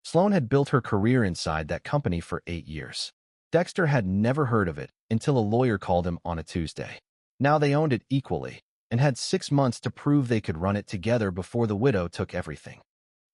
Sloan had built her career inside that company for 8 years. Dexter had never heard of it until a lawyer called him on a Tuesday. Now they owned it equally and had 6 months to prove they could run it together before the widow took everything.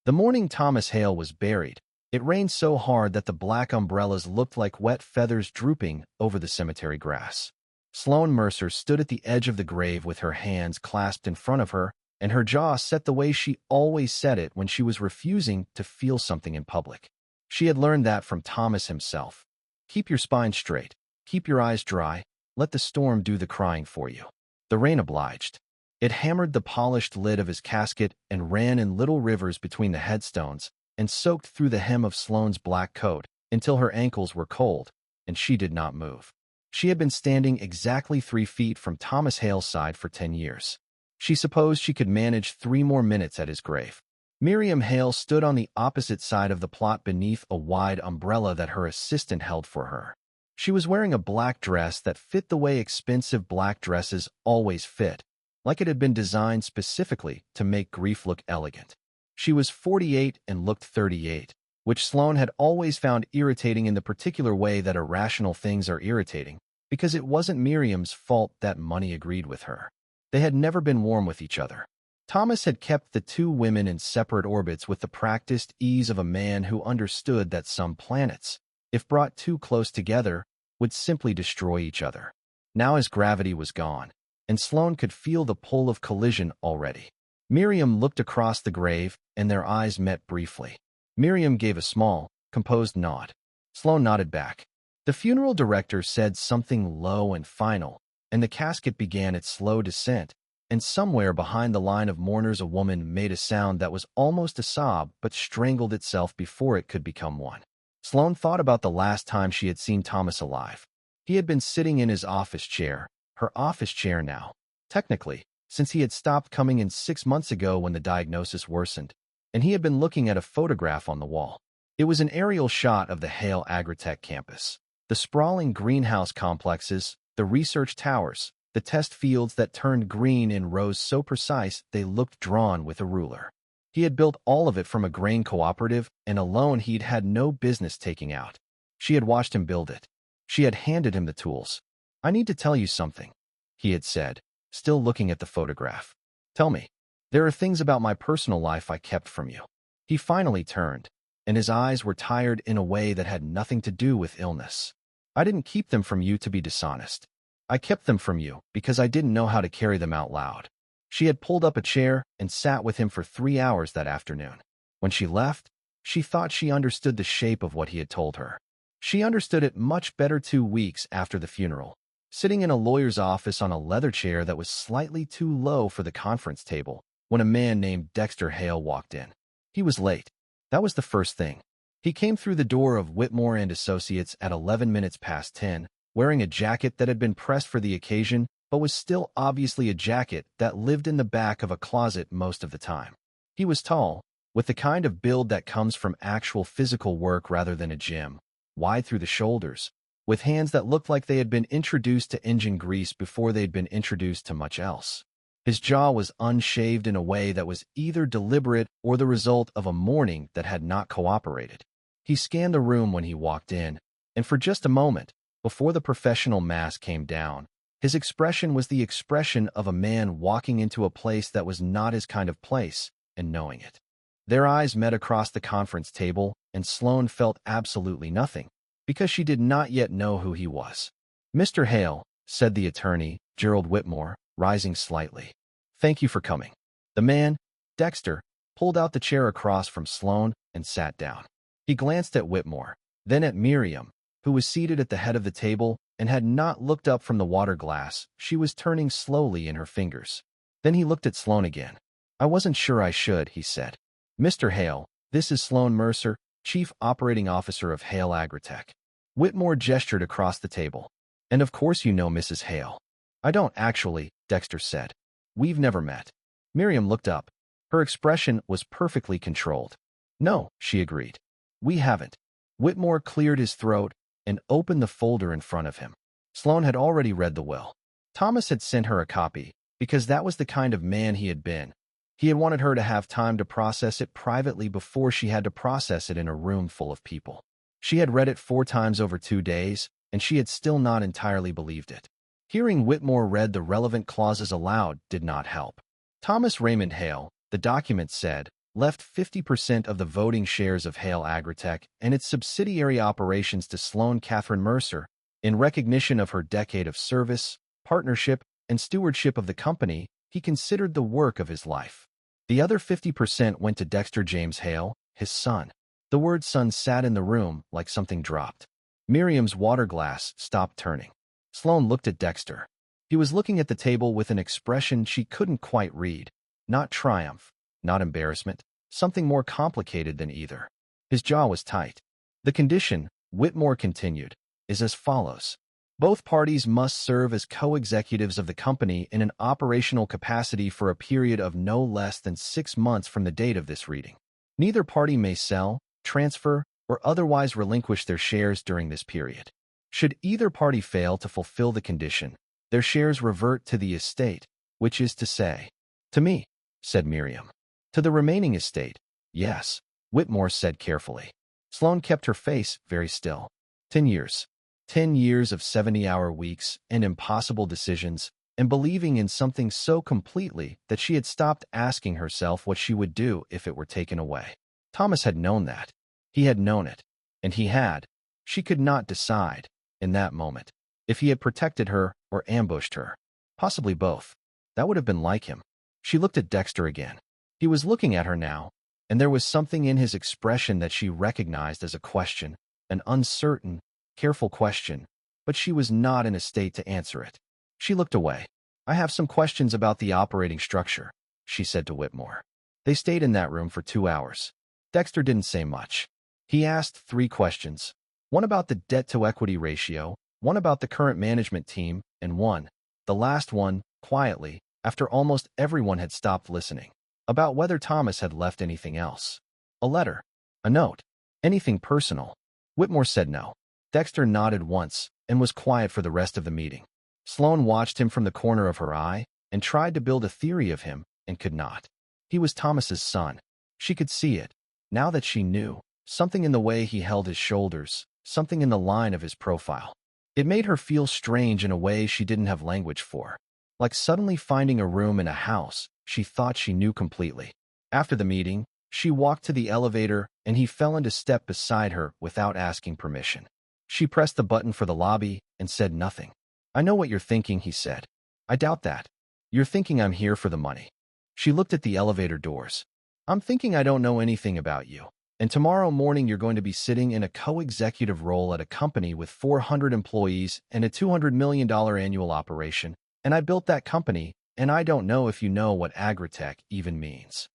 The morning Thomas Gale was buried, it rained so hard that the black umbrellas looked like wet feathers drooping over the cemetery grass. Sloan Mercer stood at the edge of the grave with her hands clasped in front of her, and her jaw set the way she always set it when she was refusing to feel something in public. She had learned that from Thomas himself. Keep your spine straight, keep your eyes dry, let the storm do the crying for you. The rain obliged. It hammered the polished lid of his casket and ran in little rivers between the headstones and soaked through the hem of Sloan's black coat until her ankles were cold, and she did not move. She had been standing exactly 3 feet from Thomas Gale's side for 10 years. She supposed she could manage 3 more minutes at his grave. Miriam Gale stood on the opposite side of the plot beneath a wide umbrella that her assistant held for her. She was wearing a black dress that fit the way expensive black dresses always fit, like it had been designed specifically to make grief look elegant. She was 48 and looked 38, which Sloan had always found irritating in the particular way that irrational things are irritating, because it wasn't Miriam's fault that money agreed with her. They had never been warm with each other. Thomas had kept the 2 women in separate orbits with the practiced ease of a man who understood that some planets, if brought too close together, would simply destroy each other. Now his gravity was gone, and Sloan could feel the pull of collision already. Miriam looked across the grave, and their eyes met briefly. Miriam gave a small, composed nod. Sloan nodded back. The funeral director said something low and final, and the casket began its slow descent, and somewhere behind the line of mourners a woman made a sound that was almost a sob but strangled itself before it could become one. Sloan thought about the last time she had seen Thomas alive. He had been sitting in his office chair, her office chair now, technically, since he had stopped coming in 6 months ago when the diagnosis worsened, and he had been looking at a photograph on the wall. It was an aerial shot of the Gale agri-tech campus. The sprawling greenhouse complexes, the research towers, the test fields that turned green in rows so precise they looked drawn with a ruler. He had built all of it from a grain cooperative, and a loan he'd had no business taking out. She had watched him build it. She had handed him the tools. "I need to tell you something," he had said, still looking at the photograph. "Tell me. There are things about my personal life I kept from you." He finally turned, and his eyes were tired in a way that had nothing to do with illness. "I didn't keep them from you to be dishonest. I kept them from you because I didn't know how to carry them out loud." She had pulled up a chair and sat with him for 3 hours that afternoon. When she left, she thought she understood the shape of what he had told her. She understood it much better 2 weeks after the funeral, sitting in a lawyer's office on a leather chair that was slightly too low for the conference table, when a man named Dexter Gale walked in. He was late. That was the first thing. He came through the door of Whitmore and Associates at 11 minutes past 10, wearing a jacket that had been pressed for the occasion, but was still obviously a jacket that lived in the back of a closet most of the time. He was tall, with the kind of build that comes from actual physical work rather than a gym, wide through the shoulders, with hands that looked like they had been introduced to engine grease before they'd been introduced to much else. His jaw was unshaved in a way that was either deliberate or the result of a morning that had not cooperated. He scanned the room when he walked in, and for just a moment, before the professional mask came down, his expression was the expression of a man walking into a place that was not his kind of place and knowing it. Their eyes met across the conference table, and Sloan felt absolutely nothing, because she did not yet know who he was. "Mr. Gale," said the attorney, Gerald Whitmore, rising slightly. "Thank you for coming." The man, Dexter, pulled out the chair across from Sloan and sat down. He glanced at Whitmore, then at Miriam, who was seated at the head of the table and had not looked up from the water glass she was turning slowly in her fingers. Then he looked at Sloan again. "I wasn't sure I should," he said. "Mr. Gale, this is Sloan Mercer, Chief Operating Officer of Gale agri-tech." Whitmore gestured across the table. "And of course you know Mrs. Gale." "I don't actually," Dexter said. "We've never met." Miriam looked up. Her expression was perfectly controlled. "No," she agreed. "We haven't." Whitmore cleared his throat and opened the folder in front of him. Sloan had already read the will. Thomas had sent her a copy, because that was the kind of man he had been, He had wanted her to have time to process it privately before she had to process it in a room full of people. She had read it 4 times over 2 days, and she had still not entirely believed it. Hearing Whitmore read the relevant clauses aloud did not help. Thomas Raymond Hale, the document said, left 50% of the voting shares of Hale Agri-Tech and its subsidiary operations to Sloan Catherine Mercer in recognition of her decade of service, partnership, and stewardship of the company he considered the work of his life. The other 50% went to Dexter James Hale, his son. The word son sat in the room like something dropped. Miriam's water glass stopped turning. Sloan looked at Dexter. He was looking at the table with an expression she couldn't quite read. Not triumph, not embarrassment, something more complicated than either. His jaw was tight. The condition, Whitmore continued, is as follows. Both parties must serve as co-executives of the company in an operational capacity for a period of no less than 6 months from the date of this reading. Neither party may sell, transfer, or otherwise relinquish their shares during this period. Should either party fail to fulfill the condition, their shares revert to the estate, which is to say, to me, said Miriam. To the remaining estate, yes, Whitmore said carefully. Sloan kept her face very still. 10 years. 10 years of 70-hour weeks and impossible decisions, and believing in something so completely that she had stopped asking herself what she would do if it were taken away. Thomas had known that. He had known it. And he had. She could not decide, in that moment, if he had protected her or ambushed her. Possibly both. That would have been like him. She looked at Dexter again. He was looking at her now, and there was something in his expression that she recognized as a question, an uncertain, careful question, but she was not in a state to answer it. She looked away. I have some questions about the operating structure, she said to Whitmore. They stayed in that room for 2 hours. Dexter didn't say much. He asked 3 questions. One about the debt-to-equity ratio, one about the current management team, and one, the last one, quietly, after almost everyone had stopped listening, about whether Thomas had left anything else. A letter, a note, anything personal. Whitmore said no. Dexter nodded once and was quiet for the rest of the meeting. Sloan watched him from the corner of her eye and tried to build a theory of him and could not. He was Thomas's son. She could see it, now that she knew, something in the way he held his shoulders, something in the line of his profile. It made her feel strange in a way she didn't have language for. Like suddenly finding a room in a house she thought she knew completely. After the meeting, she walked to the elevator and he fell into step beside her without asking permission. She pressed the button for the lobby and said nothing. I know what you're thinking, he said. I doubt that. You're thinking I'm here for the money. She looked at the elevator doors. I'm thinking I don't know anything about you. And tomorrow morning you're going to be sitting in a co-executive role at a company with 400 employees and a $200 million annual operation. And I built that company, and I don't know if you know what agri-tech even means.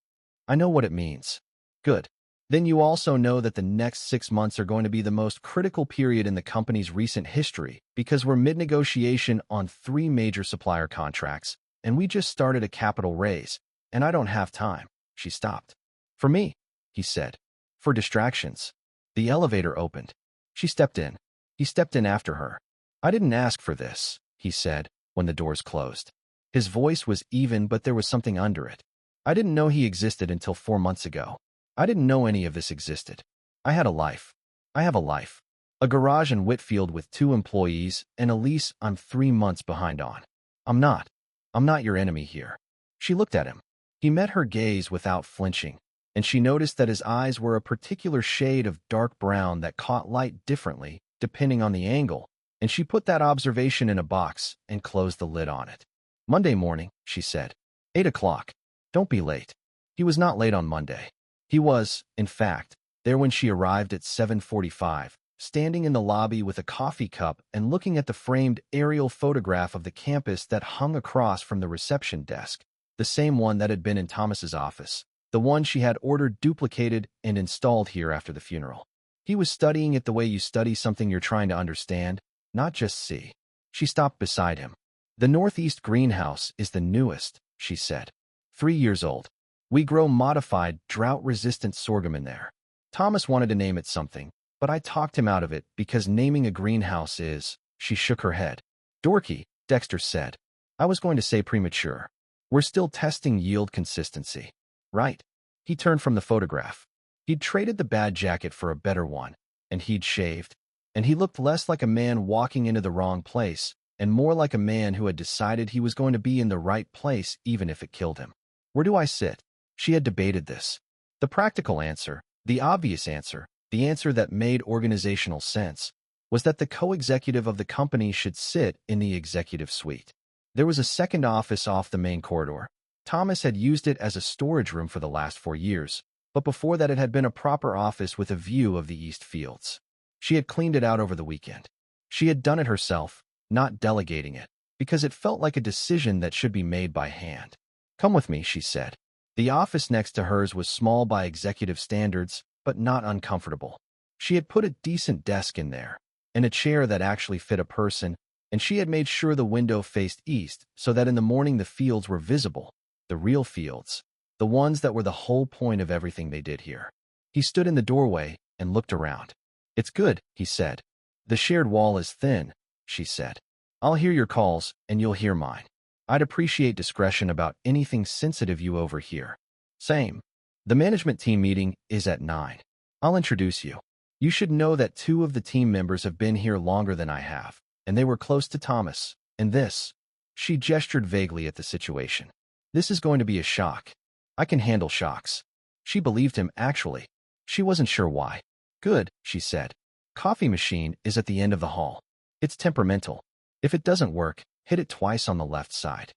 I know what it means. Good. Then you also know that the next 6 months are going to be the most critical period in the company's recent history because we're mid-negotiation on 3 major supplier contracts, and we just started a capital raise, and I don't have time. She stopped. For me, he said. For distractions. The elevator opened. She stepped in. He stepped in after her. I didn't ask for this, he said, when the doors closed. His voice was even, but there was something under it. I didn't know he existed until 4 months ago. I didn't know any of this existed. I had a life. I have a life. A garage in Whitfield with 2 employees and a lease I'm 3 months behind on. I'm not your enemy here. She looked at him. He met her gaze without flinching, and she noticed that his eyes were a particular shade of dark brown that caught light differently, depending on the angle, and she put that observation in a box and closed the lid on it. Monday morning, she said. 8 o'clock. Don't be late. He was not late on Monday. He was, in fact, there when she arrived at 7:45, standing in the lobby with a coffee cup and looking at the framed aerial photograph of the campus that hung across from the reception desk, the same one that had been in Thomas's office, the one she had ordered duplicated and installed here after the funeral. He was studying it the way you study something you're trying to understand, not just see. She stopped beside him. The Northeast greenhouse is the newest, she said. 3 years old. We grow modified, drought-resistant sorghum in there. Thomas wanted to name it something, but I talked him out of it because naming a greenhouse is, she shook her head. Dorky, Dexter said. I was going to say premature. We're still testing yield consistency. Right. He turned from the photograph. He'd traded the bad jacket for a better one, and he'd shaved, and he looked less like a man walking into the wrong place, and more like a man who had decided he was going to be in the right place even if it killed him. Where do I sit? She had debated this. The practical answer, the obvious answer, the answer that made organizational sense, was that the co-executive of the company should sit in the executive suite. There was a second office off the main corridor. Thomas had used it as a storage room for the last 4 years, but before that it had been a proper office with a view of the East Fields. She had cleaned it out over the weekend. She had done it herself, not delegating it, because it felt like a decision that should be made by hand. "Come with me," she said. The office next to hers was small by executive standards, but not uncomfortable. She had put a decent desk in there, and a chair that actually fit a person, and she had made sure the window faced east so that in the morning the fields were visible, the real fields, the ones that were the whole point of everything they did here. He stood in the doorway and looked around. "It's good," he said. "The shared wall is thin," she said. "I'll hear your calls, and you'll hear mine. I'd appreciate discretion about anything sensitive you overhear." "Same. The management team meeting is at 9. I'll introduce you. You should know that 2 of the team members have been here longer than I have, and they were close to Thomas, and this." She gestured vaguely at the situation. "This is going to be a shock. I can handle shocks." She believed him, actually. She wasn't sure why. "Good," she said. "Coffee machine is at the end of the hall. It's temperamental. If it doesn't work, hit it twice on the left side."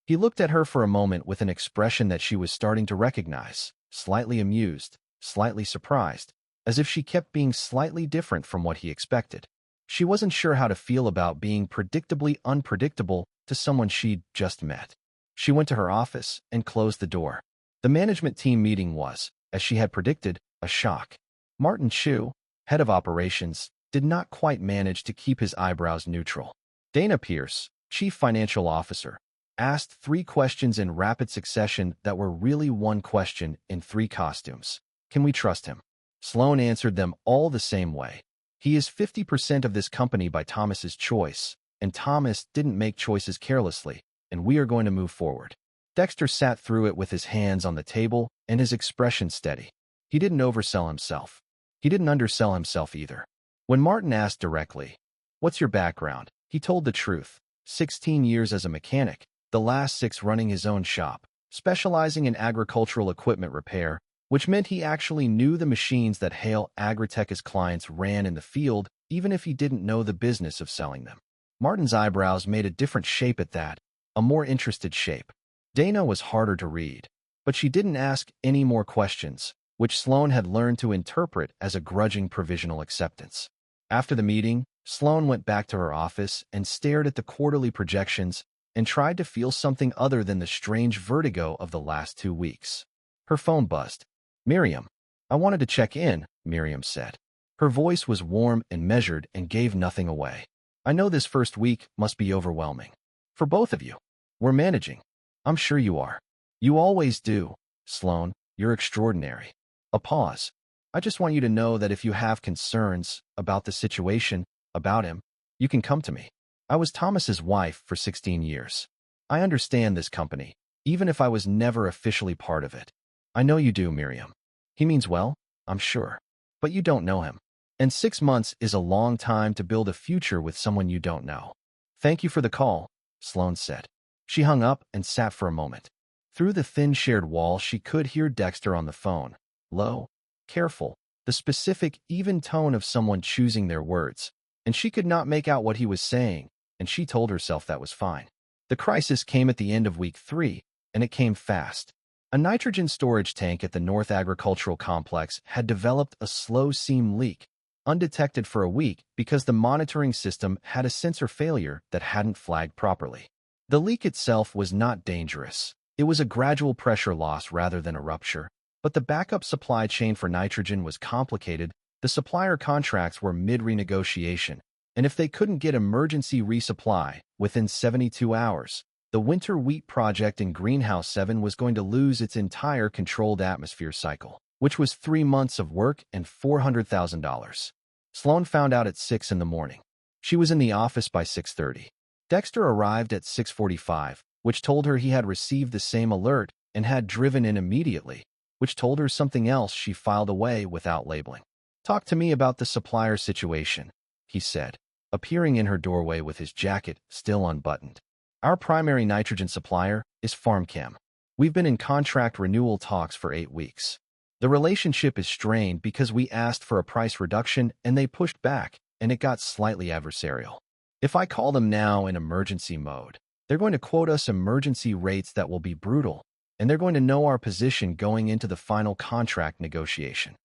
He looked at her for a moment with an expression that she was starting to recognize, slightly amused, slightly surprised, as if she kept being slightly different from what he expected. She wasn't sure how to feel about being predictably unpredictable to someone she'd just met. She went to her office and closed the door. The management team meeting was, as she had predicted, a shock. Martin Chu, head of operations, did not quite manage to keep his eyebrows neutral. Dana Pierce, chief financial officer, asked 3 questions in rapid succession that were really one question in 3 costumes. Can we trust him? Sloan answered them all the same way. He is 50% of this company by Thomas's choice, and Thomas didn't make choices carelessly, and we are going to move forward. Dexter sat through it with his hands on the table and his expression steady. He didn't oversell himself. He didn't undersell himself either. When Martin asked directly, "What's your background?" he told the truth. 16 years as a mechanic, the last 6 running his own shop, specializing in agricultural equipment repair, which meant he actually knew the machines that Hale agri-tech's clients ran in the field, even if he didn't know the business of selling them. Martin's eyebrows made a different shape at that, a more interested shape. Dana was harder to read, but she didn't ask any more questions, which Sloan had learned to interpret as a grudging provisional acceptance. After the meeting, Sloan went back to her office and stared at the quarterly projections and tried to feel something other than the strange vertigo of the last 2 weeks. Her phone buzzed. "Miriam, I wanted to check in," Miriam said. Her voice was warm and measured and gave nothing away. "I know this first week must be overwhelming. For both of you. We're managing. I'm sure you are. You always do. Sloan, you're extraordinary." A pause. "I just want you to know that if you have concerns about the situation, about him, you can come to me. I was Thomas's wife for 16 years. I understand this company, even if I was never officially part of it. I know you do, Miriam. He means well, I'm sure. But you don't know him. And 6 months is a long time to build a future with someone you don't know." "Thank you for the call," Sloan said. She hung up and sat for a moment. Through the thin shared wall, she could hear Dexter on the phone. Low, careful, the specific, even tone of someone choosing their words. And she could not make out what he was saying, and she told herself that was fine. The crisis came at the end of week 3, and it came fast. A nitrogen storage tank at the North Agricultural Complex had developed a slow seam leak, undetected for a week because the monitoring system had a sensor failure that hadn't flagged properly. The leak itself was not dangerous. It was a gradual pressure loss rather than a rupture, but the backup supply chain for nitrogen was complicated. The supplier contracts were mid-renegotiation, and if they couldn't get emergency resupply within 72 hours, the winter wheat project in Greenhouse 7 was going to lose its entire controlled atmosphere cycle, which was 3 months of work and $400,000. Sloan found out at 6 in the morning. She was in the office by 6:30. Dexter arrived at 6:45, which told her he had received the same alert and had driven in immediately, which told her something else she filed away without labeling. "Talk to me about the supplier situation," he said, appearing in her doorway with his jacket still unbuttoned. "Our primary nitrogen supplier is PharmChem. We've been in contract renewal talks for 8 weeks. The relationship is strained because we asked for a price reduction and they pushed back, and it got slightly adversarial. If I call them now in emergency mode, they're going to quote us emergency rates that will be brutal, and they're going to know our position going into the final contract negotiation."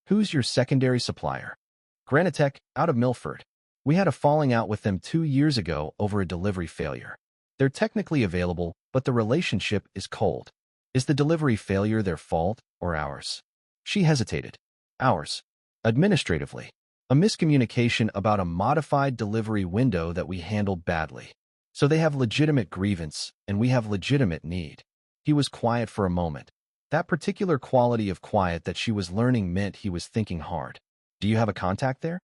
"Who's your secondary supplier?" "Agri-tech, out of Milford. We had a falling out with them 2 years ago over a delivery failure. They're technically available, but the relationship is cold." "Is the delivery failure their fault or ours?" She hesitated. "Ours. Administratively. A miscommunication about a modified delivery window that we handled badly. So they have legitimate grievance, and we have legitimate need." He was quiet for a moment. That particular quality of quiet that she was learning meant he was thinking hard. "Do you have a contact there?"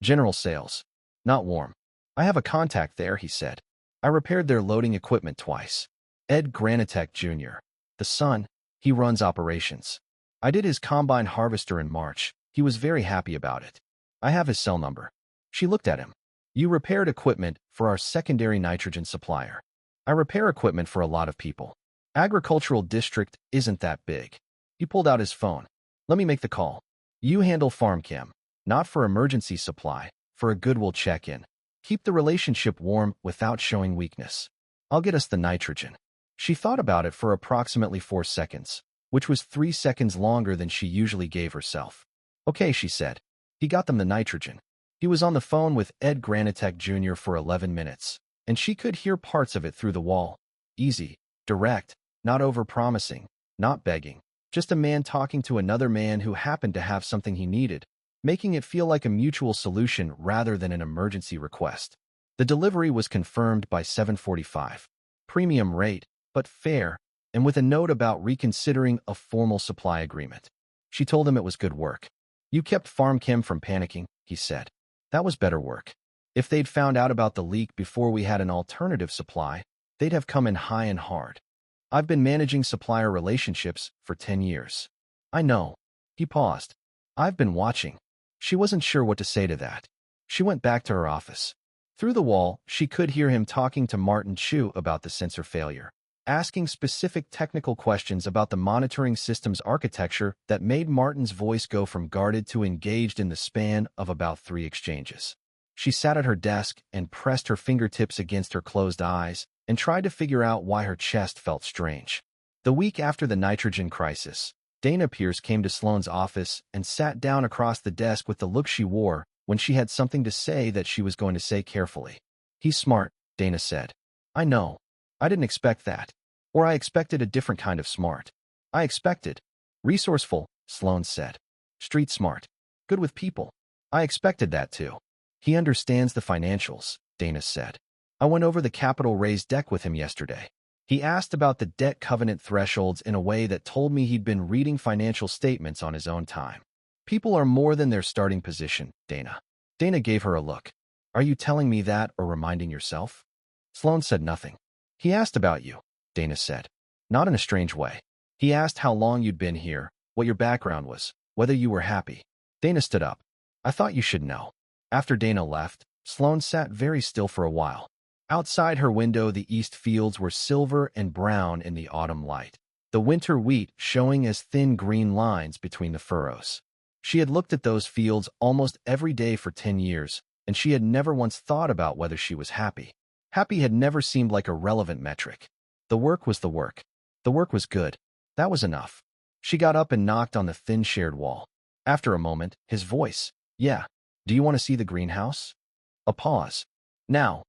"General sales. Not warm." "I have a contact there," he said. "I repaired their loading equipment twice. Ed Granitek Jr. The son, he runs operations. I did his combine harvester in March. He was very happy about it. I have his cell number." She looked at him. "You repaired equipment for our secondary nitrogen supplier." "I repair equipment for a lot of people. Agricultural district isn't that big." He pulled out his phone. "Let me make the call. You handle PharmChem, not for emergency supply, for a goodwill check-in. Keep the relationship warm without showing weakness. I'll get us the nitrogen." She thought about it for approximately 4 seconds, which was 3 seconds longer than she usually gave herself. "Okay," she said. He got them the nitrogen. He was on the phone with Ed Granitek Jr. for 11 minutes, and she could hear parts of it through the wall. Easy, direct, not over-promising, not begging. Just a man talking to another man who happened to have something he needed, making it feel like a mutual solution rather than an emergency request. The delivery was confirmed by 7:45. Premium rate, but fair, and with a note about reconsidering a formal supply agreement. She told him it was good work. "You kept PharmChem from panicking," he said. "That was better work. If they'd found out about the leak before we had an alternative supply, they'd have come in high and hard. I've been managing supplier relationships for 10 years. I know." He paused. "I've been watching." She wasn't sure what to say to that. She went back to her office. Through the wall, she could hear him talking to Martin Chu about the sensor failure, asking specific technical questions about the monitoring system's architecture that made Martin's voice go from guarded to engaged in the span of about 3 exchanges. She sat at her desk and pressed her fingertips against her closed eyes and tried to figure out why her chest felt strange. The week after the nitrogen crisis, Dana Pierce came to Sloan's office and sat down across the desk with the look she wore when she had something to say that she was going to say carefully. "He's smart," Dana said. "I know. I didn't expect that. Or I expected a different kind of smart. I expected resourceful," Sloan said. "Street smart. Good with people. I expected that too. He understands the financials," Dana said. "I went over the capital raise deck with him yesterday. He asked about the debt covenant thresholds in a way that told me he'd been reading financial statements on his own time. People are more than their starting position, Dana." Dana gave her a look. "Are you telling me that or reminding yourself?" Sloan said nothing. "He asked about you," Dana said. "Not in a strange way. He asked how long you'd been here, what your background was, whether you were happy." Dana stood up. "I thought you should know." After Dana left, Sloan sat very still for a while. Outside her window, the east fields were silver and brown in the autumn light, the winter wheat showing as thin green lines between the furrows. She had looked at those fields almost every day for 10 years, and she had never once thought about whether she was happy. Happy had never seemed like a relevant metric. The work was the work. The work was good. That was enough. She got up and knocked on the thin shared wall. After a moment, his voice. "Yeah. Do you want to see the greenhouse?" A pause. "Now.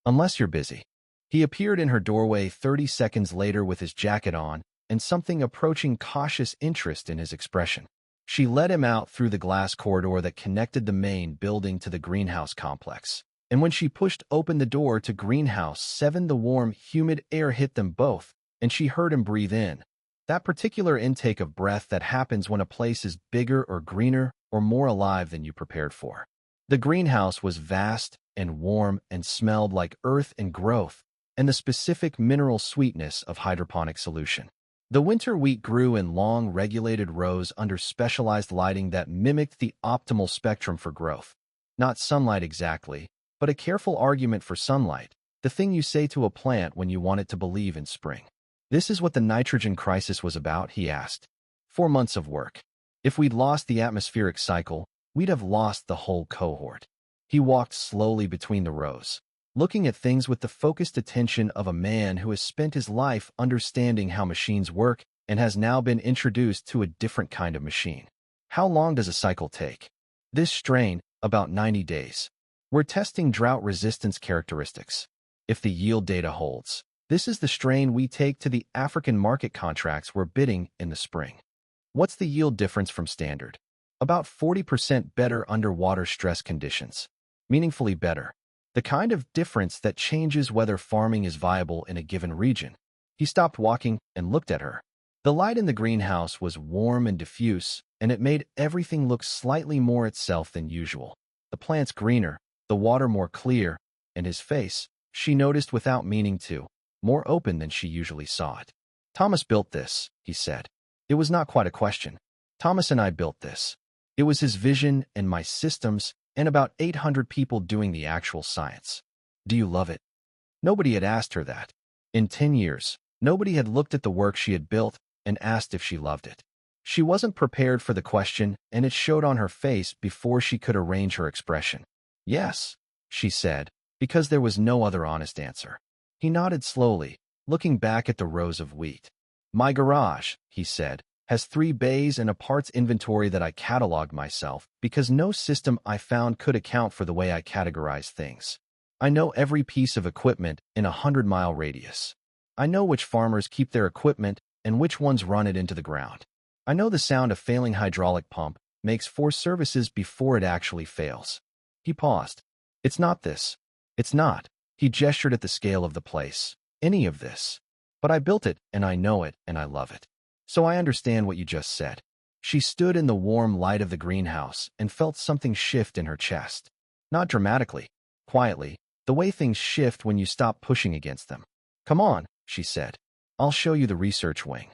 Unless you're busy." He appeared in her doorway 30 seconds later with his jacket on and something approaching cautious interest in his expression. She led him out through the glass corridor that connected the main building to the greenhouse complex. And when she pushed open the door to Greenhouse 7, the warm, humid air hit them both, and she heard him breathe in. That particular intake of breath that happens when a place is bigger or greener or more alive than you prepared for. The greenhouse was vast and warm and smelled like earth and growth and the specific mineral sweetness of hydroponic solution. The winter wheat grew in long, regulated rows under specialized lighting that mimicked the optimal spectrum for growth. Not sunlight exactly, but a careful argument for sunlight, the thing you say to a plant when you want it to believe in spring. This is what the nitrogen crisis was about, he asked. 4 months of work. If we'd lost the atmospheric cycle, we'd have lost the whole cohort. He walked slowly between the rows, looking at things with the focused attention of a man who has spent his life understanding how machines work and has now been introduced to a different kind of machine. How long does a cycle take? This strain, about 90 days. We're testing drought resistance characteristics. If the yield data holds, this is the strain we take to the African market contracts we're bidding in the spring. What's the yield difference from standard? About 40% better under water stress conditions. Meaningfully better. The kind of difference that changes whether farming is viable in a given region. He stopped walking and looked at her. The light in the greenhouse was warm and diffuse, and it made everything look slightly more itself than usual. The plants greener, the water more clear, and his face, she noticed without meaning to, more open than she usually saw it. Thomas built this, he said. It was not quite a question. Thomas and I built this. It was his vision and my systems, and about 800 people doing the actual science. Do you love it? Nobody had asked her that. In 10 years, nobody had looked at the work she had built and asked if she loved it. She wasn't prepared for the question, and it showed on her face before she could arrange her expression. Yes, she said, because there was no other honest answer. He nodded slowly, looking back at the rows of wheat. My garage, he said, has 3 bays and a parts inventory that I cataloged myself because no system I found could account for the way I categorize things. I know every piece of equipment in a 100-mile radius. I know which farmers keep their equipment and which ones run it into the ground. I know the sound a failing hydraulic pump makes 4 services before it actually fails. He paused. It's not this. It's not. He gestured at the scale of the place. Any of this. But I built it, and I know it, and I love it. So I understand what you just said. She stood in the warm light of the greenhouse and felt something shift in her chest. Not dramatically, quietly, the way things shift when you stop pushing against them. Come on, she said. I'll show you the research wing.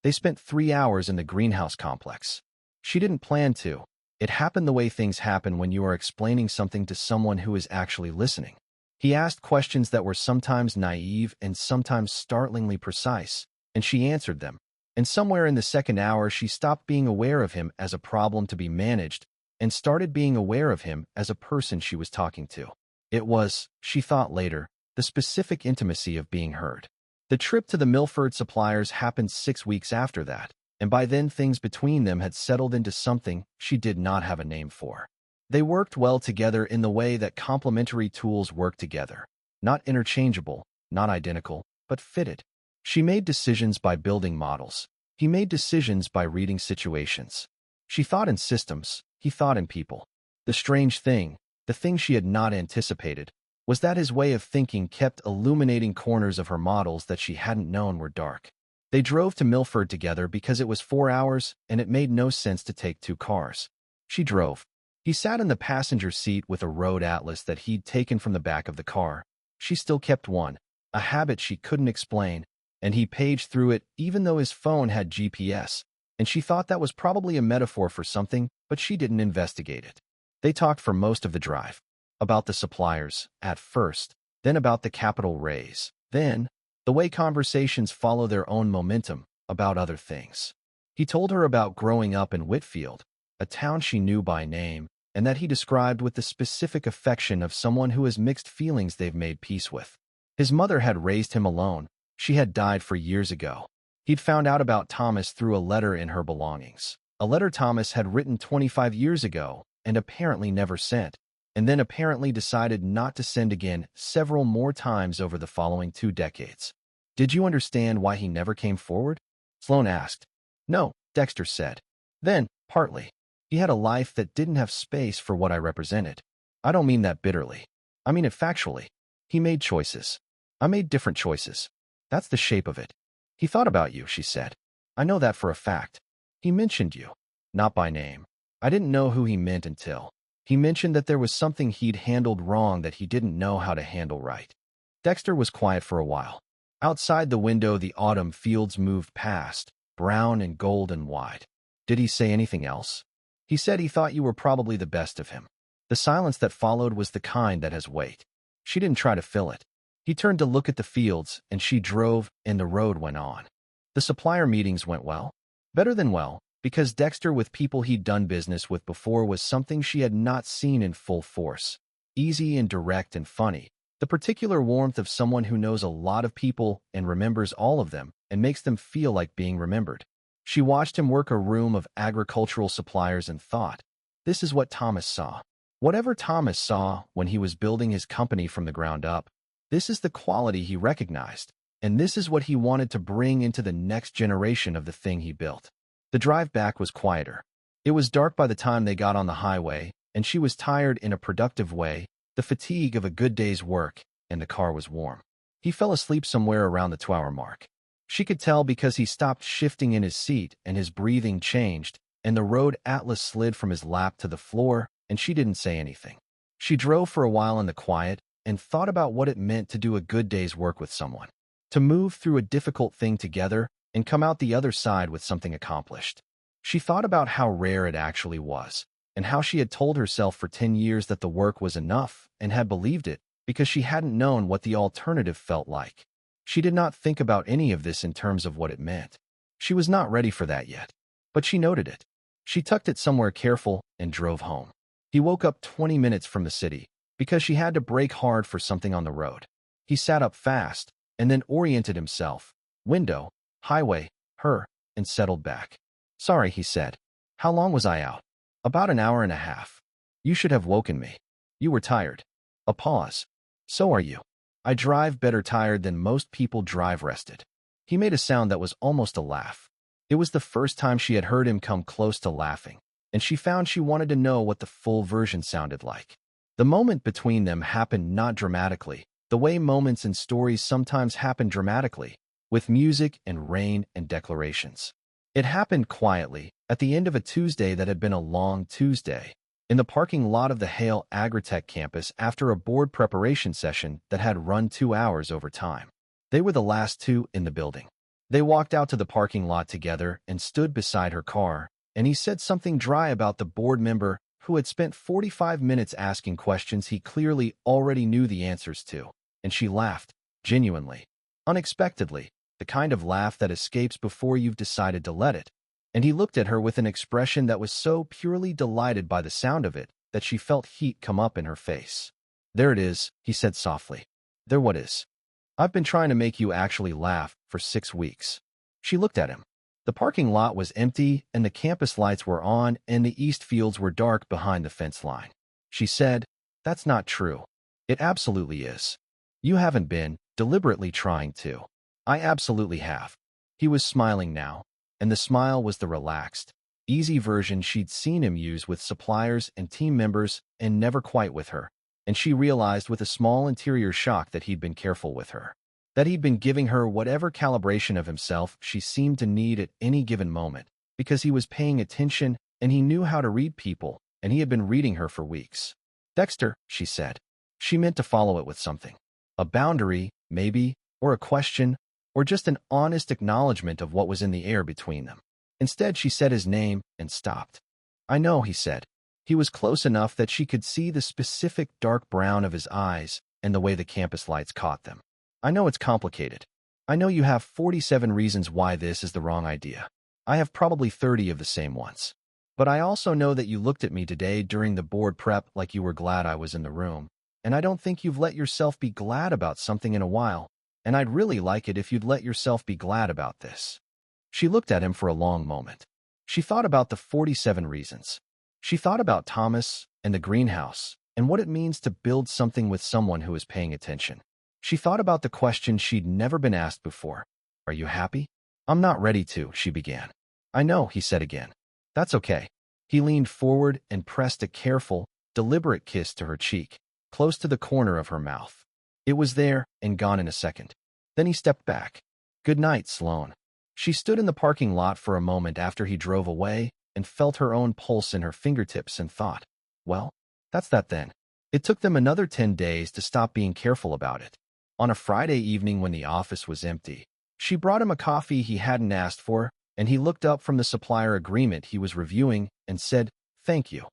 They spent 3 hours in the greenhouse complex. She didn't plan to. It happened the way things happen when you are explaining something to someone who is actually listening. He asked questions that were sometimes naive and sometimes startlingly precise, and she answered them. And somewhere in the second hour, she stopped being aware of him as a problem to be managed and started being aware of him as a person she was talking to. It was, she thought later, the specific intimacy of being heard. The trip to the Milford suppliers happened 6 weeks after that, and by then things between them had settled into something she did not have a name for. They worked well together in the way that complementary tools work together. Not interchangeable, not identical, but fitted. She made decisions by building models. He made decisions by reading situations. She thought in systems, he thought in people. The strange thing, the thing she had not anticipated, was that his way of thinking kept illuminating corners of her models that she hadn't known were dark. They drove to Milford together because it was 4 hours and it made no sense to take 2 cars. She drove. He sat in the passenger seat with a road atlas that he'd taken from the back of the car. She still kept one, a habit she couldn't explain, and he paged through it even though his phone had GPS, and she thought that was probably a metaphor for something, but she didn't investigate it. They talked for most of the drive. About the suppliers, at first, then about the capital raise, then, the way conversations follow their own momentum, about other things. He told her about growing up in Whitfield, a town she knew by name, and that he described with the specific affection of someone who has mixed feelings they've made peace with. His mother had raised him alone. She had died 4 years ago. He'd found out about Thomas through a letter in her belongings. A letter Thomas had written 25 years ago and apparently never sent, and then apparently decided not to send again several more times over the following 2 decades. Did you understand why he never came forward? Sloan asked. No, Dexter said. Then, partly. He had a life that didn't have space for what I represented. I don't mean that bitterly. I mean it factually. He made choices. I made different choices. That's the shape of it. He thought about you, she said. I know that for a fact. He mentioned you. Not by name. I didn't know who he meant until. He mentioned that there was something he'd handled wrong that he didn't know how to handle right. Dexter was quiet for a while. Outside the window, the autumn fields moved past, brown and gold and wide. Did he say anything else? He said he thought you were probably the best of him. The silence that followed was the kind that has weight. She didn't try to fill it. He turned to look at the fields, and she drove, and the road went on. The supplier meetings went well. Better than well, because Dexter with people he'd done business with before was something she had not seen in full force. Easy and direct and funny. The particular warmth of someone who knows a lot of people and remembers all of them and makes them feel like being remembered. She watched him work a room of agricultural suppliers and thought, this is what Thomas saw. Whatever Thomas saw when he was building his company from the ground up, this is the quality he recognized, and this is what he wanted to bring into the next generation of the thing he built. The drive back was quieter. It was dark by the time they got on the highway, and she was tired in a productive way, the fatigue of a good day's work, and the car was warm. He fell asleep somewhere around the 2-hour mark. She could tell because he stopped shifting in his seat and his breathing changed, and the road atlas slid from his lap to the floor, and she didn't say anything. She drove for a while in the quiet and thought about what it meant to do a good day's work with someone, to move through a difficult thing together and come out the other side with something accomplished. She thought about how rare it actually was, and how she had told herself for 10 years that the work was enough and had believed it because she hadn't known what the alternative felt like. She did not think about any of this in terms of what it meant. She was not ready for that yet, but she noted it. She tucked it somewhere careful and drove home. He woke up 20 minutes from the city because she had to brake hard for something on the road. He sat up fast and then oriented himself. Window, highway, her, and settled back. Sorry, he said. How long was I out? About an hour and a half. You should have woken me. You were tired. A pause. So are you. I drive better tired than most people drive rested. He made a sound that was almost a laugh. It was the first time she had heard him come close to laughing, and she found she wanted to know what the full version sounded like. The moment between them happened not dramatically, the way moments in stories sometimes happen dramatically, with music and rain and declarations. It happened quietly, at the end of a Tuesday that had been a long Tuesday, in the parking lot of the Hale agri-tech campus after a board preparation session that had run 2 hours over time. They were the last two in the building. They walked out to the parking lot together and stood beside her car, and he said something dry about the board member who had spent 45 minutes asking questions he clearly already knew the answers to, and she laughed, genuinely, unexpectedly, the kind of laugh that escapes before you've decided to let it. And he looked at her with an expression that was so purely delighted by the sound of it that she felt heat come up in her face. There it is, he said softly. There what is? I've been trying to make you actually laugh for 6 weeks. She looked at him. The parking lot was empty and the campus lights were on and the east fields were dark behind the fence line. She said, that's not true. It absolutely is. You haven't been deliberately trying to. I absolutely have. He was smiling now, and the smile was the relaxed, easy version she'd seen him use with suppliers and team members and never quite with her, and she realized with a small interior shock that he'd been careful with her, that he'd been giving her whatever calibration of himself she seemed to need at any given moment, because he was paying attention and he knew how to read people, and he had been reading her for weeks. Dexter, she said. She meant to follow it with something. A boundary, maybe, or a question, or just an honest acknowledgement of what was in the air between them. Instead, she said his name and stopped. I know, he said. He was close enough that she could see the specific dark brown of his eyes and the way the campus lights caught them. I know it's complicated. I know you have 47 reasons why this is the wrong idea. I have probably 30 of the same ones. But I also know that you looked at me today during the board prep like you were glad I was in the room, and I don't think you've let yourself be glad about something in a while, and I'd really like it if you'd let yourself be glad about this. She looked at him for a long moment. She thought about the 47 reasons. She thought about Thomas and the greenhouse and what it means to build something with someone who is paying attention. She thought about the question she'd never been asked before. Are you happy? I'm not ready to, she began. I know, he said again. That's okay. He leaned forward and pressed a careful, deliberate kiss to her cheek, close to the corner of her mouth. It was there and gone in a second. Then he stepped back. Good night, Sloan. She stood in the parking lot for a moment after he drove away and felt her own pulse in her fingertips and thought, well, that's that then. It took them another 10 days to stop being careful about it. On a Friday evening when the office was empty, she brought him a coffee he hadn't asked for, and he looked up from the supplier agreement he was reviewing and said, "Thank you."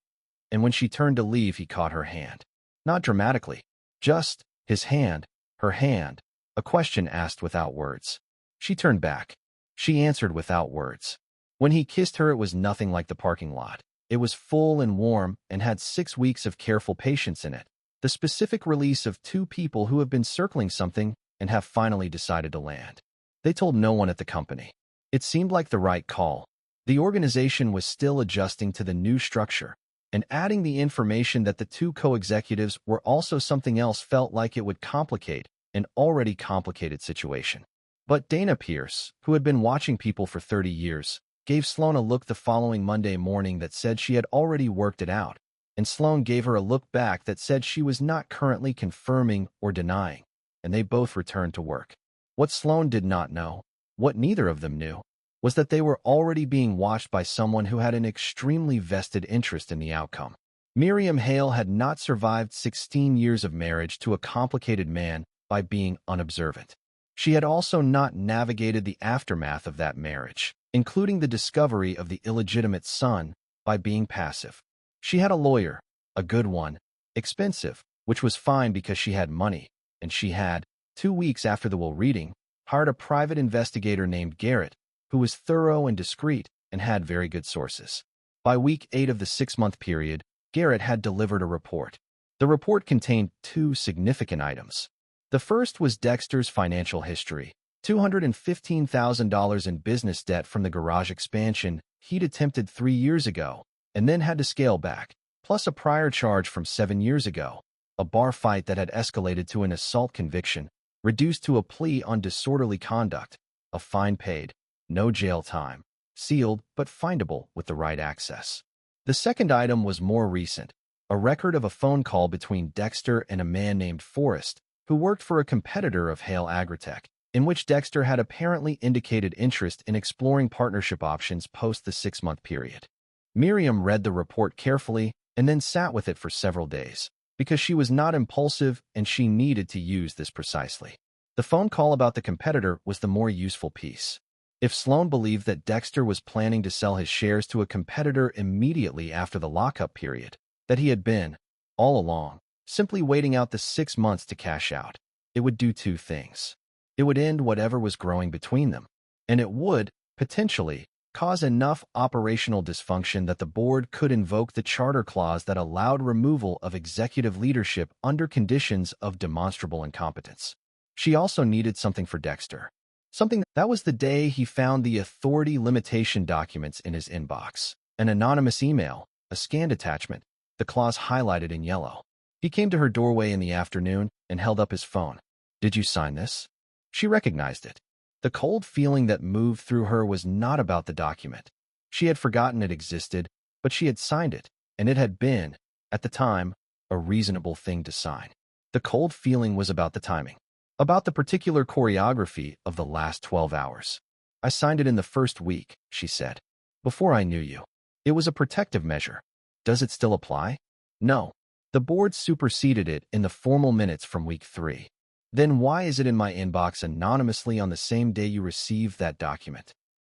And when she turned to leave, he caught her hand. Not dramatically, just his hand, her hand, a question asked without words. She turned back. She answered without words. When he kissed her, it was nothing like the parking lot. It was full and warm and had 6 weeks of careful patience in it. The specific release of two people who have been circling something and have finally decided to land. They told no one at the company. It seemed like the right call. The organization was still adjusting to the new structure, and adding the information that the two co-executives were also something else felt like it would complicate an already complicated situation. But Dana Pierce, who had been watching people for 30 years, gave Sloan a look the following Monday morning that said she had already worked it out, and Sloan gave her a look back that said she was not currently confirming or denying, and they both returned to work. What Sloan did not know, what neither of them knew, was that they were already being watched by someone who had an extremely vested interest in the outcome. Miriam Hale had not survived 16 years of marriage to a complicated man by being unobservant. She had also not navigated the aftermath of that marriage, including the discovery of the illegitimate son, by being passive. She had a lawyer, a good one, expensive, which was fine because she had money, and she had, 2 weeks after the will reading, hired a private investigator named Garrett, who was thorough and discreet and had very good sources. By week 8 of the 6-month period, Garrett had delivered a report. The report contained 2 significant items. The first was Dexter's financial history, $215,000 in business debt from the garage expansion he'd attempted 3 years ago and then had to scale back, plus a prior charge from 7 years ago, a bar fight that had escalated to an assault conviction, reduced to a plea on disorderly conduct, a fine paid, no jail time, sealed but findable with the right access. The second item was more recent, a record of a phone call between Dexter and a man named Forrest, who worked for a competitor of Hale Agri-Tech, in which Dexter had apparently indicated interest in exploring partnership options post the 6-month period. Miriam read the report carefully and then sat with it for several days, because she was not impulsive and she needed to use this precisely. The phone call about the competitor was the more useful piece. If Sloan believed that Dexter was planning to sell his shares to a competitor immediately after the lockup period, that he had been, all along, simply waiting out the 6 months to cash out, it would do 2 things. It would end whatever was growing between them, and it would, potentially, cause enough operational dysfunction that the board could invoke the charter clause that allowed removal of executive leadership under conditions of demonstrable incompetence. She also needed something for Dexter. Something that was the day he found the authority limitation documents in his inbox. An anonymous email, a scanned attachment, the clause highlighted in yellow. He came to her doorway in the afternoon and held up his phone. "Did you sign this?" She recognized it. The cold feeling that moved through her was not about the document. She had forgotten it existed, but she had signed it, and it had been, at the time, a reasonable thing to sign. The cold feeling was about the timing, about the particular choreography of the last 12 hours. "I signed it in the first week," she said, "before I knew you. It was a protective measure. Does it still apply?" "No. The board superseded it in the formal minutes from week 3. "Then why is it in my inbox anonymously on the same day you received that document?"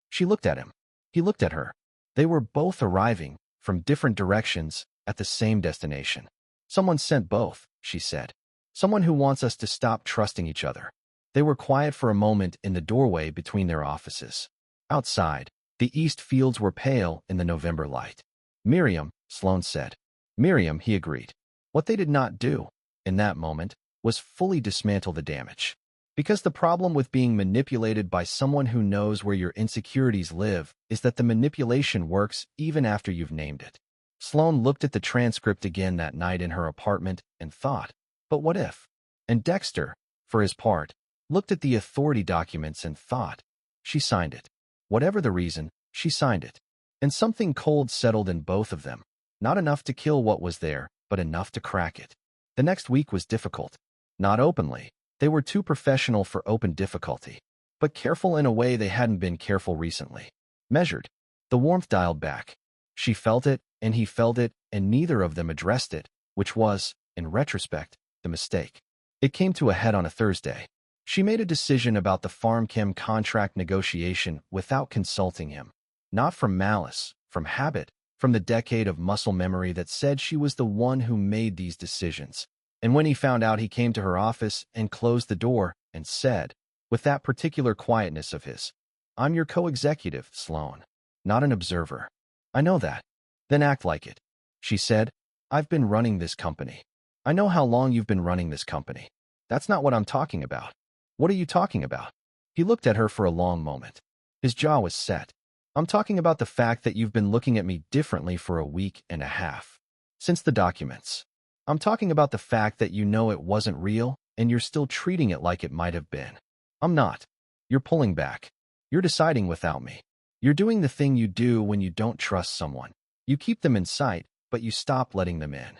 She looked at him. He looked at her. They were both arriving, from different directions, at the same destination. "Someone sent both," she said. "Someone who wants us to stop trusting each other." They were quiet for a moment in the doorway between their offices. Outside, the east fields were pale in the November light. "Miriam," Sloan said. "Miriam," he agreed. What they did not do, in that moment, was fully dismantle the damage. Because the problem with being manipulated by someone who knows where your insecurities live is that the manipulation works even after you've named it. Sloan looked at the transcript again that night in her apartment and thought, but what if? And Dexter, for his part, looked at the authority documents and thought, she signed it. Whatever the reason, she signed it. And something cold settled in both of them. Not enough to kill what was there, but enough to crack it. The next week was difficult. Not openly. They were too professional for open difficulty, but careful in a way they hadn't been careful recently. Measured. The warmth dialed back. She felt it, and he felt it, and neither of them addressed it, which was, in retrospect, the mistake. It came to a head on a Thursday. She made a decision about the farm chem contract negotiation without consulting him. Not from malice, from habit, from the decade of muscle memory that said she was the one who made these decisions. And when he found out, he came to her office and closed the door and said, with that particular quietness of his, "I'm your co-executive, Sloan, not an observer." "I know that." "Then act like it," she said. "I've been running this company. I know how long you've been running this company." "That's not what I'm talking about." "What are you talking about?" He looked at her for a long moment. His jaw was set. "I'm talking about the fact that you've been looking at me differently for a week and a half. Since the documents. I'm talking about the fact that you know it wasn't real, and you're still treating it like it might have been. I'm not. You're pulling back. You're deciding without me. You're doing the thing you do when you don't trust someone. You keep them in sight, but you stop letting them in."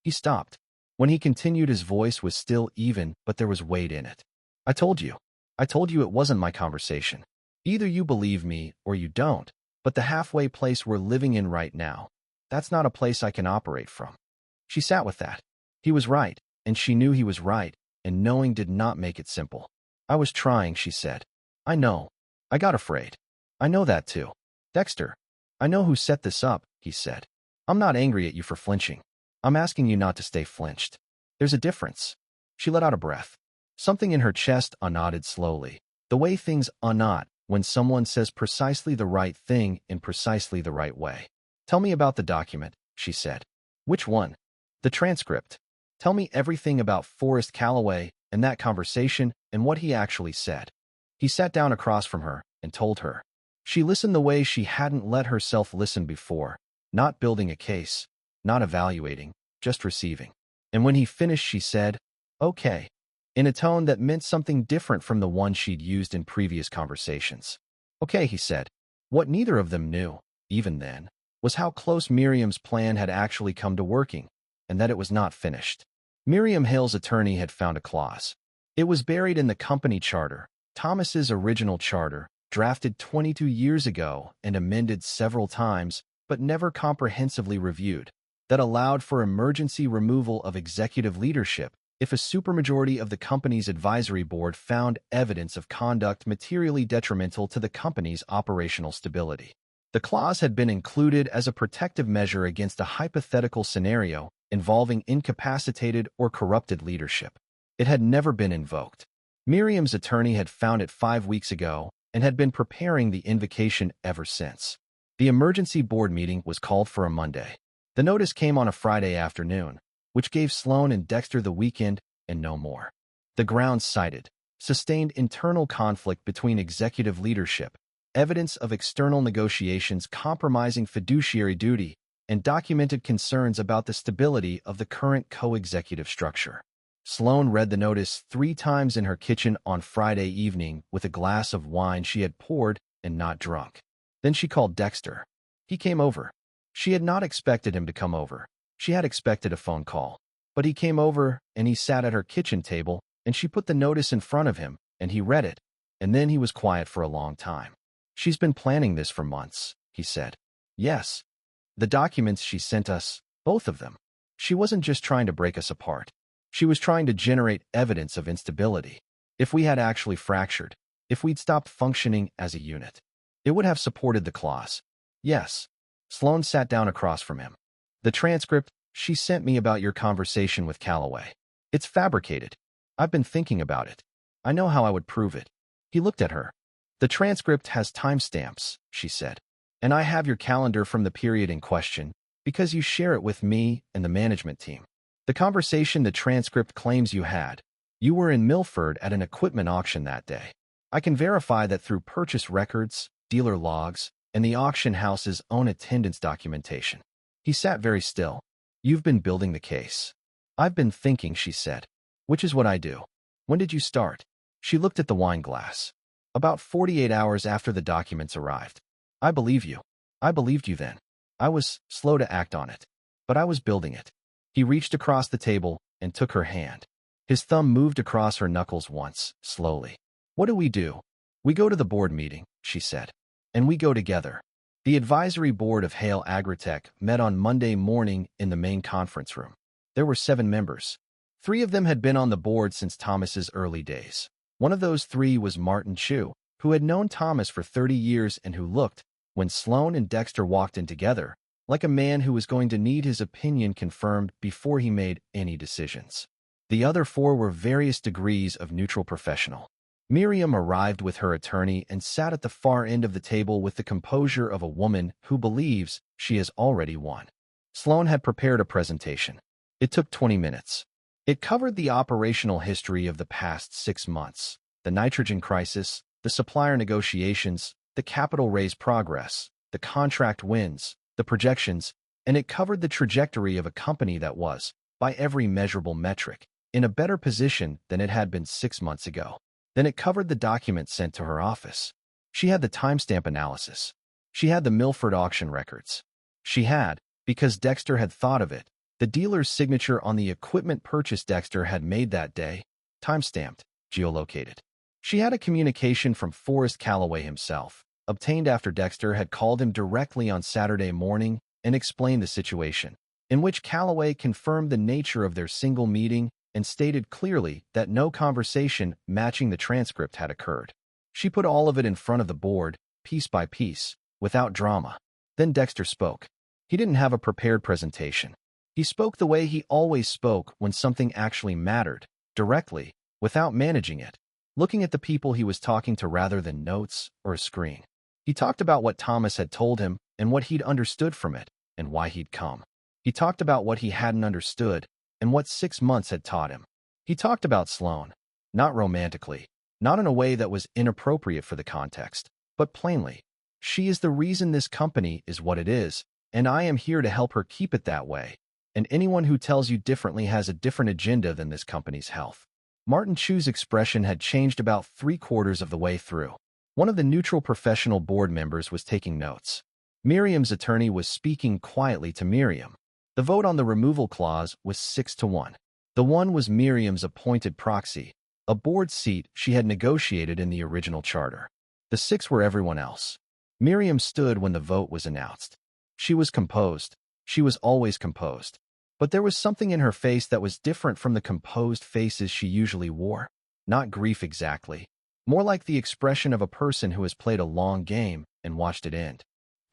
He stopped. When he continued, his voice was still even, but there was weight in it. I told you it wasn't my conversation. Either you believe me or you don't, but the halfway place we're living in right now, that's not a place I can operate from." She sat with that. He was right, and she knew he was right, and knowing did not make it simple. "I was trying," she said. "I know. I got afraid. I know that too." "Dexter, I know who set this up," he said. "I'm not angry at you for flinching. I'm asking you not to stay flinched. There's a difference." She let out a breath. Something in her chest unknotted slowly, the way things unknot when someone says precisely the right thing in precisely the right way. "Tell me about the document," she said. "Which one?" "The transcript. Tell me everything about Forrest Calloway and that conversation and what he actually said." He sat down across from her and told her. She listened the way she hadn't let herself listen before, not building a case, not evaluating, just receiving. And when he finished, she said, "Okay," in a tone that meant something different from the one she'd used in previous conversations. "Okay," he said. What neither of them knew, even then, was how close Miriam's plan had actually come to working, and that it was not finished. Miriam Hale's attorney had found a clause. It was buried in the company charter, Thomas's original charter, drafted 22 years ago and amended several times, but never comprehensively reviewed, that allowed for emergency removal of executive leadership if a supermajority of the company's advisory board found evidence of conduct materially detrimental to the company's operational stability. The clause had been included as a protective measure against a hypothetical scenario involving incapacitated or corrupted leadership. It had never been invoked. Miriam's attorney had found it 5 weeks ago and had been preparing the invocation ever since. The emergency board meeting was called for a Monday. The notice came on a Friday afternoon, which gave Sloan and Dexter the weekend and no more. The grounds cited sustained internal conflict between executive leadership, evidence of external negotiations compromising fiduciary duty, and documented concerns about the stability of the current co-executive structure. Sloan read the notice 3 times in her kitchen on Friday evening with a glass of wine she had poured and not drunk. Then she called Dexter. He came over. She had not expected him to come over. She had expected a phone call. But he came over, and he sat at her kitchen table, and she put the notice in front of him, and he read it, and then he was quiet for a long time. "She's been planning this for months," he said. "Yes. The documents she sent us, both of them. She wasn't just trying to break us apart. She was trying to generate evidence of instability. If we had actually fractured, if we'd stopped functioning as a unit, it would have supported the clause." "Yes." Sloan sat down across from him. "The transcript she sent me about your conversation with Calloway. It's fabricated. I've been thinking about it. I know how I would prove it." He looked at her. "The transcript has timestamps," she said. "And I have your calendar from the period in question, because you share it with me and the management team. The conversation the transcript claims you had. You were in Milford at an equipment auction that day. I can verify that through purchase records, dealer logs, and the auction house's own attendance documentation." He sat very still. "You've been building the case." "I've been thinking," she said. "Which is what I do." "When did you start?" She looked at the wine glass. "About 48 hours after the documents arrived." "I believe you. I believed you then. I was slow to act on it. But I was building it." He reached across the table and took her hand. His thumb moved across her knuckles once, slowly. "What do we do?" "We go to the board meeting," she said. "And we go together." The advisory board of Hale Agri-Tech met on Monday morning in the main conference room. There were 7 members. Three of them had been on the board since Thomas's early days. One of those three was Martin Chu, who had known Thomas for 30 years and who looked, when Sloan and Dexter walked in together, like a man who was going to need his opinion confirmed before he made any decisions. The other four were various degrees of neutral professional. Miriam arrived with her attorney and sat at the far end of the table with the composure of a woman who believes she has already won. Sloan had prepared a presentation. It took 20 minutes. It covered the operational history of the past 6 months, the nitrogen crisis, the supplier negotiations, the capital raise progress, the contract wins, the projections, and it covered the trajectory of a company that was, by every measurable metric, in a better position than it had been 6 months ago. Then it covered the document sent to her office. She had the timestamp analysis. She had the Milford auction records. She had, because Dexter had thought of it, the dealer's signature on the equipment purchase Dexter had made that day, timestamped, geolocated. She had a communication from Forrest Calloway himself, obtained after Dexter had called him directly on Saturday morning and explained the situation, in which Calloway confirmed the nature of their single meeting and stated clearly that no conversation matching the transcript had occurred. She put all of it in front of the board, piece by piece, without drama. Then Dexter spoke. He didn't have a prepared presentation. He spoke the way he always spoke when something actually mattered, directly, without managing it, looking at the people he was talking to rather than notes or a screen. He talked about what Thomas had told him and what he'd understood from it and why he'd come. He talked about what he hadn't understood and what 6 months had taught him. He talked about Sloan, not romantically, not in a way that was inappropriate for the context, but plainly. She is the reason this company is what it is, and I am here to help her keep it that way. And anyone who tells you differently has a different agenda than this company's health. Martin Chu's expression had changed about 3/4 of the way through. One of the neutral professional board members was taking notes. Miriam's attorney was speaking quietly to Miriam. The vote on the removal clause was 6-1. The one was Miriam's appointed proxy, a board seat she had negotiated in the original charter. The 6 were everyone else. Miriam stood when the vote was announced. She was composed. She was always composed. But there was something in her face that was different from the composed faces she usually wore. Not grief exactly. More like the expression of a person who has played a long game and watched it end.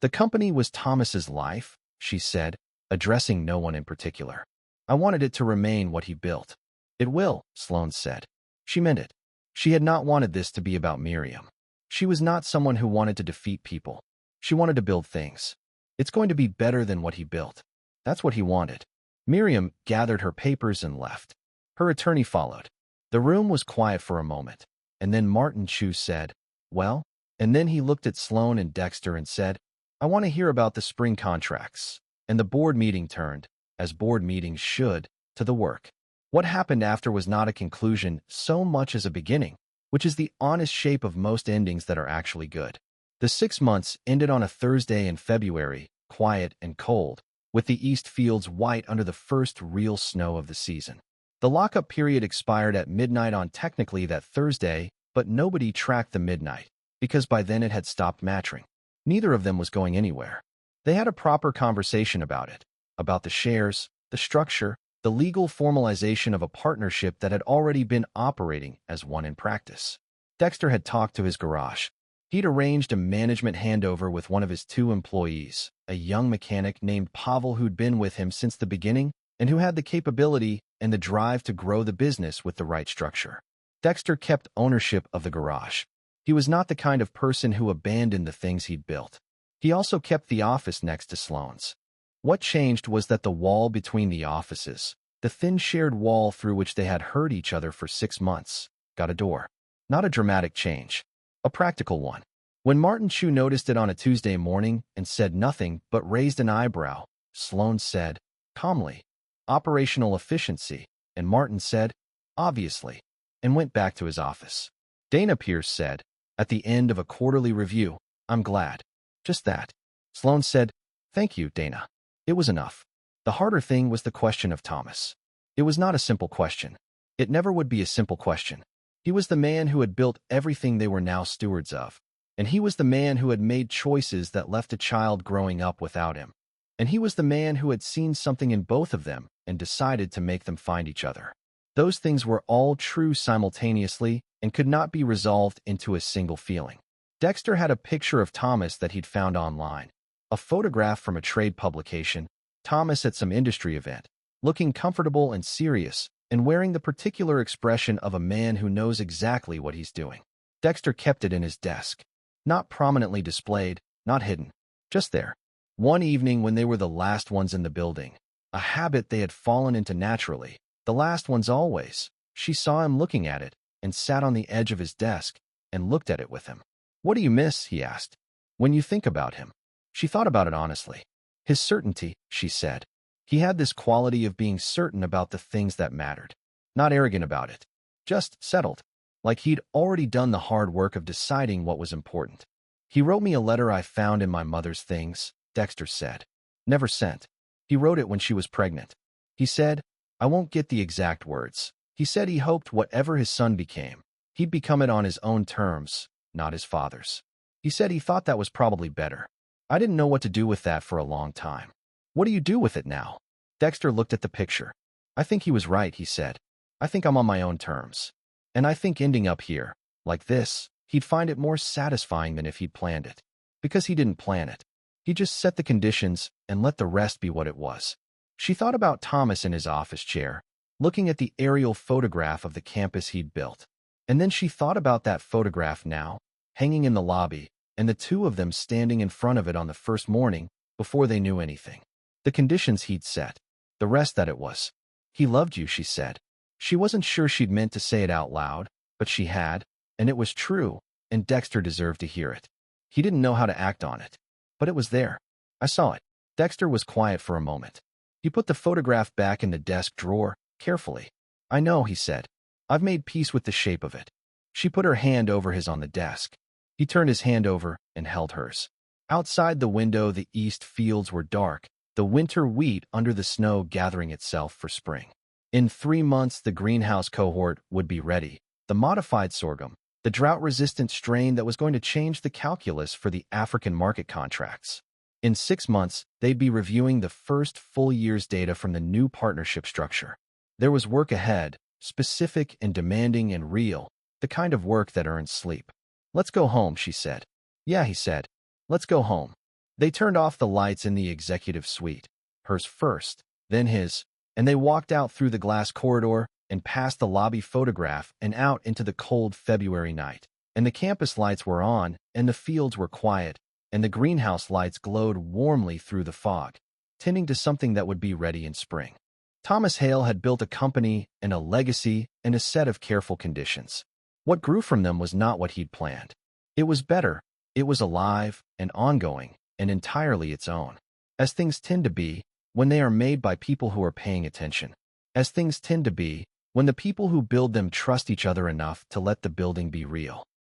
The company was Thomas's life, she said, addressing no one in particular. I wanted it to remain what he built. It will, Sloan said. She meant it. She had not wanted this to be about Miriam. She was not someone who wanted to defeat people. She wanted to build things. It's going to be better than what he built. That's what he wanted. Miriam gathered her papers and left. Her attorney followed. The room was quiet for a moment, and then Martin Chu said, well, and then he looked at Sloan and Dexter and said, I want to hear about the spring contracts. And the board meeting turned, as board meetings should, to the work. What happened after was not a conclusion so much as a beginning, which is the honest shape of most endings that are actually good. The 6 months ended on a Thursday in February, quiet and cold, with the east fields white under the first real snow of the season. The lockup period expired at midnight on technically that Thursday, but nobody tracked the midnight, because by then it had stopped matching. Neither of them was going anywhere. They had a proper conversation about it, about the shares, the structure, the legal formalization of a partnership that had already been operating as one in practice. Dexter had talked to his garage. He'd arranged a management handover with one of his 2 employees, a young mechanic named Pavel who'd been with him since the beginning and who had the capability and the drive to grow the business with the right structure. Dexter kept ownership of the garage. He was not the kind of person who abandoned the things he'd built. He also kept the office next to Sloan's. What changed was that the wall between the offices, the thin shared wall through which they had heard each other for 6 months, got a door. Not a dramatic change. A practical one. When Martin Chu noticed it on a Tuesday morning and said nothing but raised an eyebrow, Sloan said, calmly, operational efficiency, and Martin said, obviously, and went back to his office. Dana Pierce said, at the end of a quarterly review, I'm glad. Just that. Sloan said, thank you, Dana. It was enough. The harder thing was the question of Thomas. It was not a simple question. It never would be a simple question. He was the man who had built everything they were now stewards of. And he was the man who had made choices that left a child growing up without him. And he was the man who had seen something in both of them and decided to make them find each other. Those things were all true simultaneously and could not be resolved into a single feeling. Dexter had a picture of Thomas that he'd found online, a photograph from a trade publication, Thomas at some industry event, looking comfortable and serious, and wearing the particular expression of a man who knows exactly what he's doing. Dexter kept it in his desk, not prominently displayed, not hidden, just there. One evening when they were the last ones in the building, a habit they had fallen into naturally, the last ones always, she saw him looking at it and sat on the edge of his desk and looked at it with him. "What do you miss?" he asked. "When you think about him?" She thought about it honestly. "His certainty," she said. He had this quality of being certain about the things that mattered. Not arrogant about it. Just settled. Like he'd already done the hard work of deciding what was important. "He wrote me a letter I found in my mother's things," Dexter said. "Never sent. He wrote it when she was pregnant. He said, I won't get the exact words. He said he hoped whatever his son became, he'd become it on his own terms, not his father's. He said he thought that was probably better. I didn't know what to do with that for a long time. What do you do with it now?" Dexter looked at the picture. "I think he was right," he said. "I think I'm on my own terms. And I think ending up here, like this, he'd find it more satisfying than if he'd planned it. Because he didn't plan it. He just set the conditions and let the rest be what it was." She thought about Thomas in his office chair, looking at the aerial photograph of the campus he'd built. And then she thought about that photograph now, hanging in the lobby, and the two of them standing in front of it on the first morning before they knew anything. The conditions he'd set. The rest that it was. "He loved you," she said. She wasn't sure she'd meant to say it out loud, but she had, and it was true, and Dexter deserved to hear it. He didn't know how to act on it. But it was there. "I saw it." Dexter was quiet for a moment. He put the photograph back in the desk drawer, carefully. "I know," he said. "I've made peace with the shape of it." She put her hand over his on the desk. He turned his hand over and held hers. Outside the window, the east fields were dark, the winter wheat under the snow gathering itself for spring. In 3 months, the greenhouse cohort would be ready, the modified sorghum, the drought-resistant strain that was going to change the calculus for the African market contracts. In 6 months, they'd be reviewing the first full year's data from the new partnership structure. There was work ahead, specific and demanding and real, the kind of work that earns sleep. "Let's go home," she said. "Yeah," he said. "Let's go home." They turned off the lights in the executive suite, hers first, then his, and they walked out through the glass corridor and past the lobby photograph and out into the cold February night. And the campus lights were on, and the fields were quiet, and the greenhouse lights glowed warmly through the fog, tending to something that would be ready in spring. Thomas Gale had built a company and a legacy and a set of careful conditions. What grew from them was not what he'd planned. It was better, it was alive and ongoing and entirely its own, as things tend to be when they are made by people who are paying attention, as things tend to be when the people who build them trust each other enough to let the building be real.